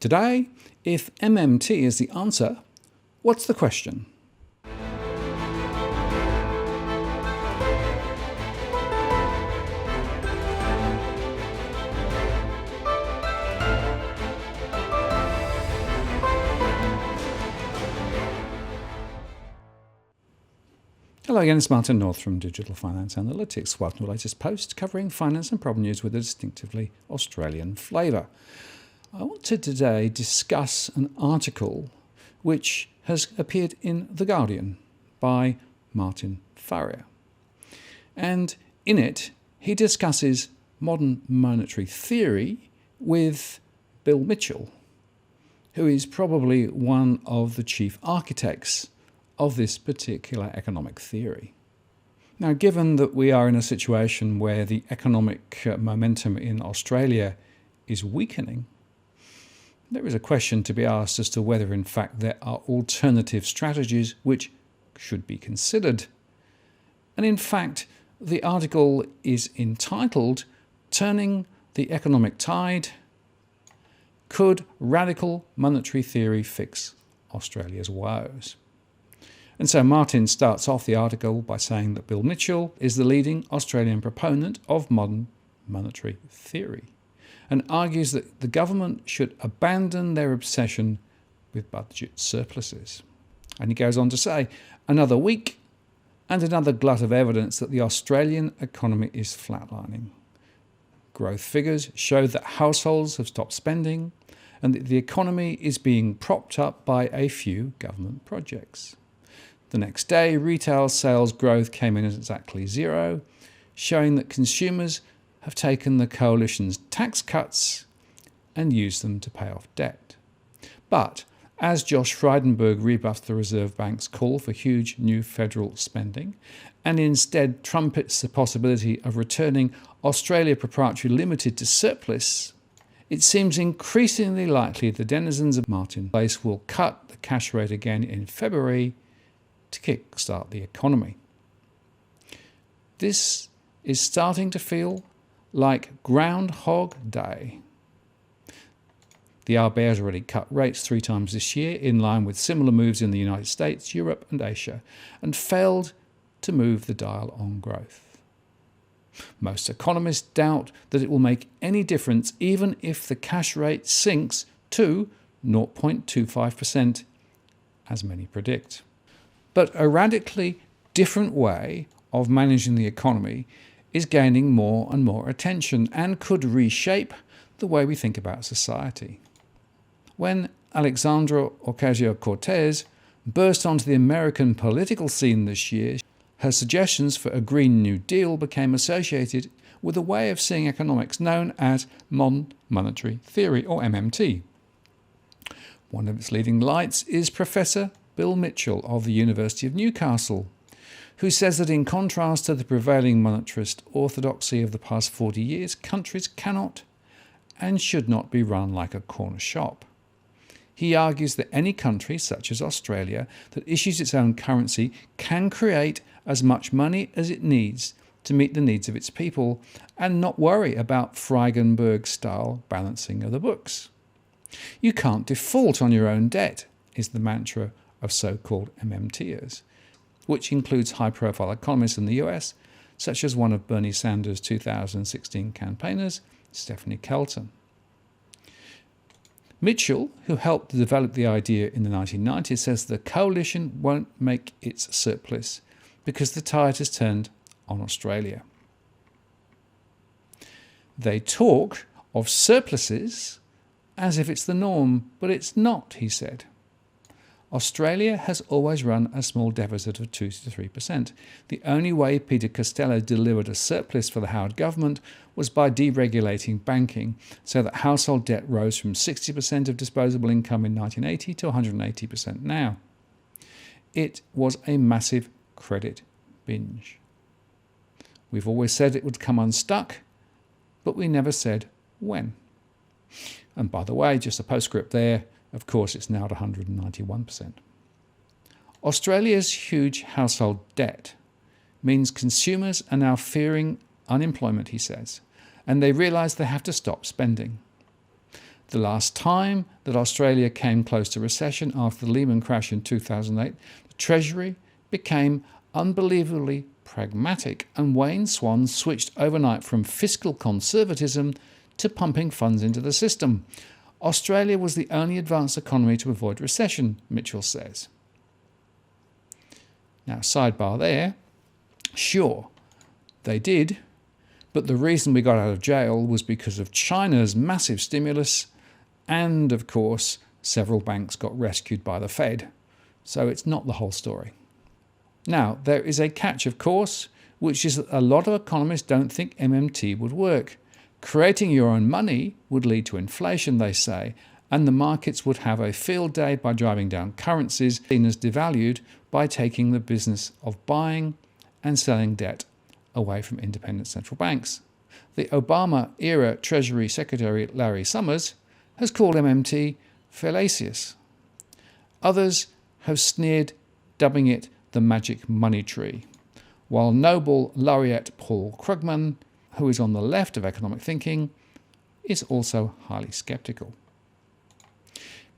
Today, if MMT is the answer, what's the question? Hello again, it's Martin North from Digital Finance Analytics. Welcome to the latest post covering finance and problem news with a distinctively Australian flavour. I want to today discuss an article which has appeared in The Guardian by Martin Furrier. And in it, he discusses modern monetary theory with Bill Mitchell, who is probably one of the chief architects of this particular economic theory. Now, given that we are in a situation where the economic momentum in Australia is weakening, there is a question to be asked as to whether in fact there are alternative strategies which should be considered. And in fact, the article is entitled "Turning the Economic Tide: Could Radical Monetary Theory Fix Australia's Woes?" And so Martin starts off the article by saying that Bill Mitchell is the leading Australian proponent of modern monetary theory and argues that the government should abandon their obsession with budget surpluses. And he goes on to say, another week and another glut of evidence that the Australian economy is flatlining. Growth figures show that households have stopped spending and that the economy is being propped up by a few government projects. The next day, retail sales growth came in at exactly zero, showing that consumers have taken the coalition's tax cuts and used them to pay off debt. But as Josh Frydenberg rebuffed the Reserve Bank's call for huge new federal spending and instead trumpets the possibility of returning Australia Proprietary Limited to surplus, it seems increasingly likely the denizens of Martin Place will cut the cash rate again in February to kickstart the economy. This is starting to feel like Groundhog Day. The RBA has already cut rates 3 times this year, in line with similar moves in the United States, Europe and Asia, and failed to move the dial on growth. Most economists doubt that it will make any difference even if the cash rate sinks to 0.25%, as many predict. But a radically different way of managing the economy is gaining more and more attention and could reshape the way we think about society. When Alexandra Ocasio-Cortez burst onto the American political scene this year, her suggestions for a Green New Deal became associated with a way of seeing economics known as modern monetary theory, or MMT. One of its leading lights is Professor Bill Mitchell of the University of Newcastle, who says that in contrast to the prevailing monetarist orthodoxy of the past 40 years, countries cannot and should not be run like a corner shop. He argues that any country, such as Australia, that issues its own currency can create as much money as it needs to meet the needs of its people and not worry about Frydenberg-style balancing of the books. You can't default on your own debt, is the mantra of so-called MMTers, which includes high-profile economists in the US, such as one of Bernie Sanders' 2016 campaigners, Stephanie Kelton. Mitchell, who helped develop the idea in the 1990s, says the coalition won't make its surplus because the tide has turned on Australia. They talk of surpluses as if it's the norm, but it's not, he said. Australia has always run a small deficit of 2 to 3%. The only way Peter Costello delivered a surplus for the Howard government was by deregulating banking, so that household debt rose from 60% of disposable income in 1980 to 180% now. It was a massive credit binge. We've always said it would come unstuck, but we never said when. And by the way, just a postscript there, of course, it's now at 191%. Australia's huge household debt means consumers are now fearing unemployment, he says, and they realise they have to stop spending. The last time that Australia came close to recession after the Lehman crash in 2008, the Treasury became unbelievably pragmatic, and Wayne Swan switched overnight from fiscal conservatism to pumping funds into the system. Australia was the only advanced economy to avoid recession, Mitchell says. Now, sidebar there. Sure, they did, but the reason we got out of jail was because of China's massive stimulus, and, of course, several banks got rescued by the Fed. So it's not the whole story. Now, there is a catch, of course, which is that a lot of economists don't think MMT would work. Creating your own money would lead to inflation, they say, and the markets would have a field day by driving down currencies seen as devalued by taking the business of buying and selling debt away from independent central banks. The Obama-era Treasury Secretary Larry Summers has called MMT fallacious. Others have sneered, dubbing it the magic money tree, while Nobel laureate Paul Krugman, who is on the left of economic thinking, is also highly sceptical.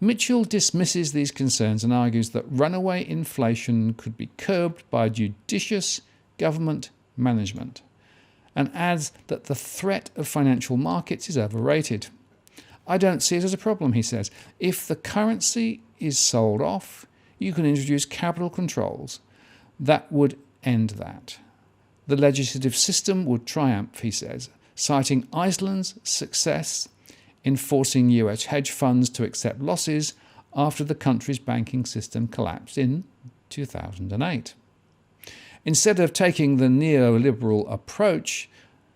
Mitchell dismisses these concerns and argues that runaway inflation could be curbed by judicious government management, and adds that the threat of financial markets is overrated. I don't see it as a problem, he says. If the currency is sold off, you can introduce capital controls that would end that. The legislative system would triumph, he says, citing Iceland's success in forcing US hedge funds to accept losses after the country's banking system collapsed in 2008. Instead of taking the neoliberal approach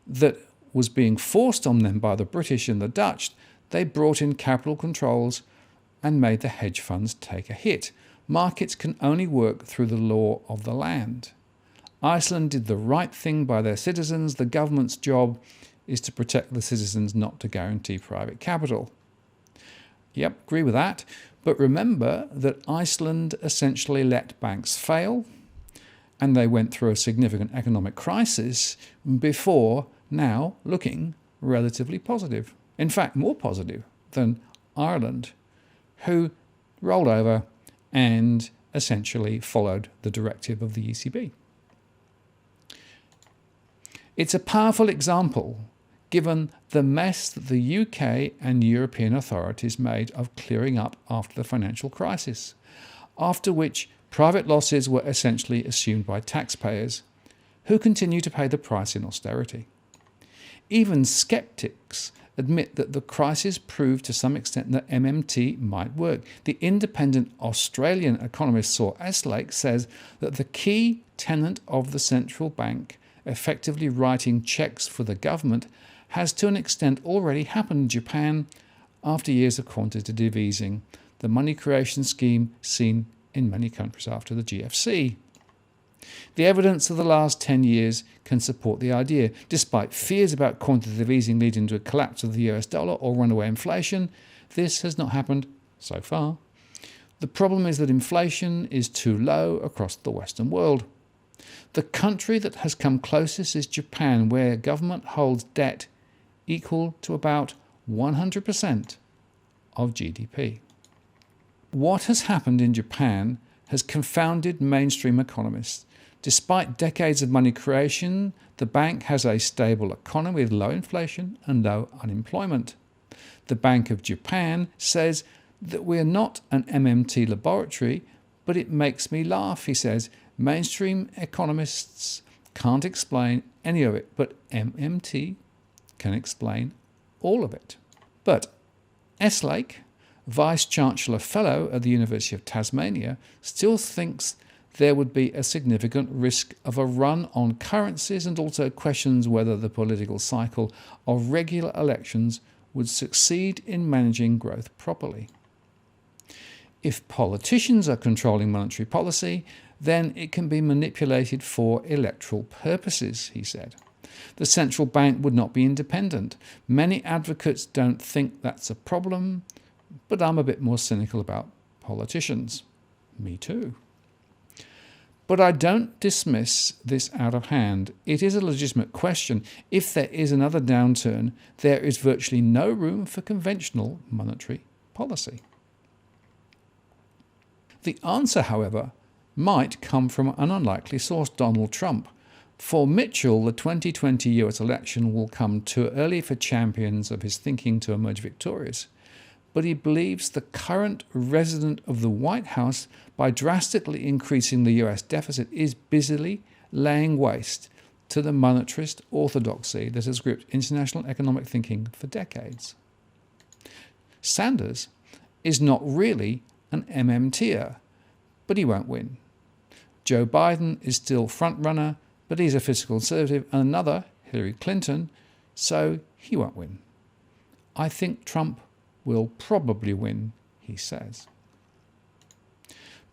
that was being forced on them by the British and the Dutch, they brought in capital controls and made the hedge funds take a hit. Markets can only work through the law of the land. Iceland did the right thing by their citizens. The government's job is to protect the citizens, not to guarantee private capital. Yep, agree with that. But remember that Iceland essentially let banks fail, and they went through a significant economic crisis before now looking relatively positive. In fact, more positive than Ireland, who rolled over and essentially followed the directive of the ECB. It's a powerful example given the mess that the UK and European authorities made of clearing up after the financial crisis, after which private losses were essentially assumed by taxpayers, who continue to pay the price in austerity. Even skeptics admit that the crisis proved to some extent that MMT might work. The independent Australian economist Saul Eslake says that the key tenet of the central bank effectively writing cheques for the government has to an extent already happened in Japan after years of quantitative easing, the money creation scheme seen in many countries after the GFC. The evidence of the last 10 years can support the idea. Despite fears about quantitative easing leading to a collapse of the US dollar or runaway inflation, this has not happened so far. The problem is that inflation is too low across the Western world. The country that has come closest is Japan, where government holds debt equal to about 100% of GDP. What has happened in Japan has confounded mainstream economists. Despite decades of money creation, the bank has a stable economy with low inflation and low unemployment. The Bank of Japan says that we are not an MMT laboratory, but it makes me laugh, he says. Mainstream economists can't explain any of it, but MMT can explain all of it. But Eslake, Vice-Chancellor Fellow at the University of Tasmania, still thinks there would be a significant risk of a run on currencies, and also questions whether the political cycle of regular elections would succeed in managing growth properly. If politicians are controlling monetary policy, then it can be manipulated for electoral purposes, he said. The central bank would not be independent. Many advocates don't think that's a problem, but I'm a bit more cynical about politicians. Me too. But I don't dismiss this out of hand. It is a legitimate question. If there is another downturn, there is virtually no room for conventional monetary policy. The answer, however, might come from an unlikely source, Donald Trump. For Mitchell, the 2020 US election will come too early for champions of his thinking to emerge victorious. But he believes the current resident of the White House, by drastically increasing the US deficit, is busily laying waste to the monetarist orthodoxy that has gripped international economic thinking for decades. Sanders is not really an MMTer, but he won't win. Joe Biden is still front-runner, but he's a fiscal conservative, and another, Hillary Clinton, so he won't win. I think Trump will probably win, he says.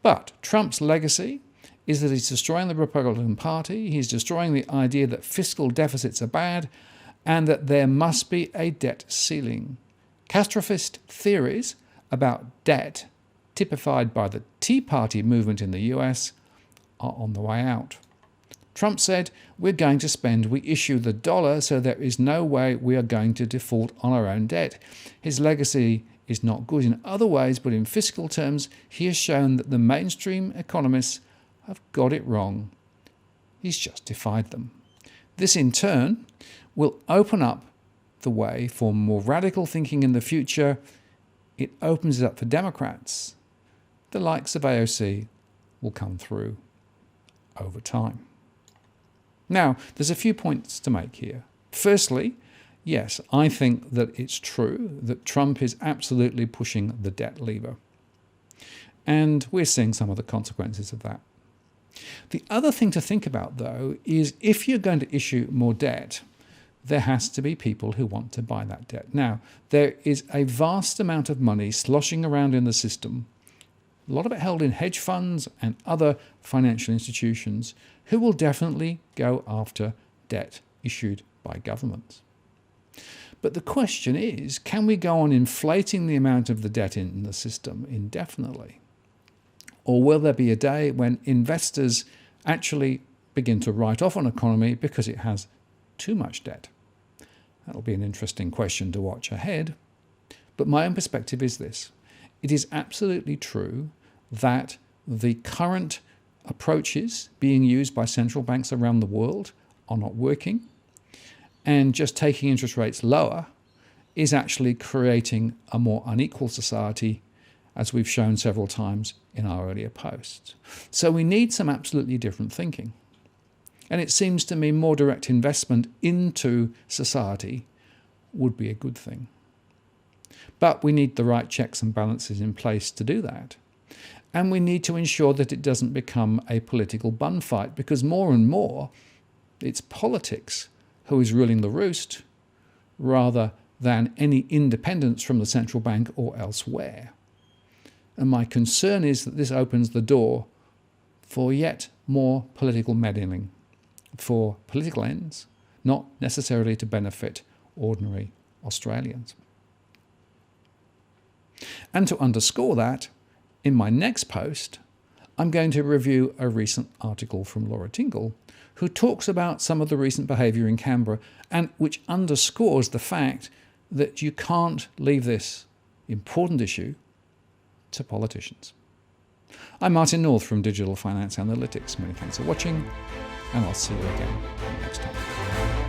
But Trump's legacy is that he's destroying the Republican Party, he's destroying the idea that fiscal deficits are bad, and that there must be a debt ceiling. Catastrophist theories about debt, typified by the Tea Party movement in the US, are on the way out. Trump said, "We're going to spend. We issue the dollar, so there is no way we are going to default on our own debt." His legacy is not good in other ways, but in fiscal terms, he has shown that the mainstream economists have got it wrong. He's just defied them. This, in turn, will open up the way for more radical thinking in the future. It opens it up for Democrats. The likes of AOC will come through over time. Now, there's a few points to make here. Firstly, yes, I think that it's true that Trump is absolutely pushing the debt lever. And we're seeing some of the consequences of that. The other thing to think about, though, is if you're going to issue more debt, there has to be people who want to buy that debt. Now, there is a vast amount of money sloshing around in the system, a lot of it held in hedge funds and other financial institutions, who will definitely go after debt issued by governments. But the question is, can we go on inflating the amount of the debt in the system indefinitely? Or will there be a day when investors actually begin to write off an economy because it has too much debt? That'll be an interesting question to watch ahead. But my own perspective is this. It is absolutely true that the current approaches being used by central banks around the world are not working, and just taking interest rates lower is actually creating a more unequal society, as we've shown several times in our earlier posts. So we need some absolutely different thinking. And it seems to me more direct investment into society would be a good thing. But we need the right checks and balances in place to do that. And we need to ensure that it doesn't become a political bun fight, because more and more it's politics who is ruling the roost rather than any independence from the central bank or elsewhere. And my concern is that this opens the door for yet more political meddling for political ends, not necessarily to benefit ordinary Australians. And to underscore that, in my next post, I'm going to review a recent article from Laura Tingle, who talks about some of the recent behaviour in Canberra, and which underscores the fact that you can't leave this important issue to politicians. I'm Martin North from Digital Finance Analytics. Many thanks for watching, and I'll see you again next time.